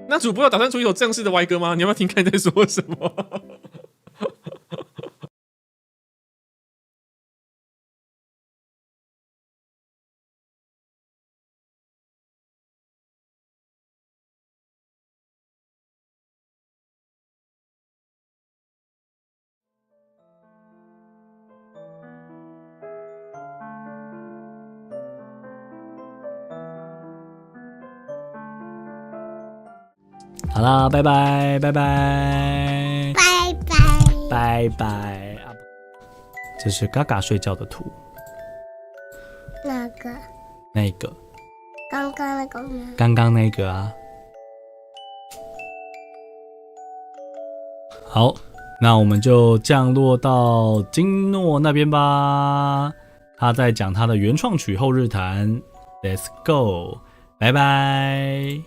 那主播要打算出一首正式的歪歌吗？你要不要听看你在说什么？好啦，拜拜，拜拜，拜拜，拜拜。这是嘎嘎睡觉的图，那个那个，刚刚那个吗？刚刚那个啊。好，那我们就降落到金诺那边吧。他在讲他的原创曲《后日谈》，Let's go，拜拜。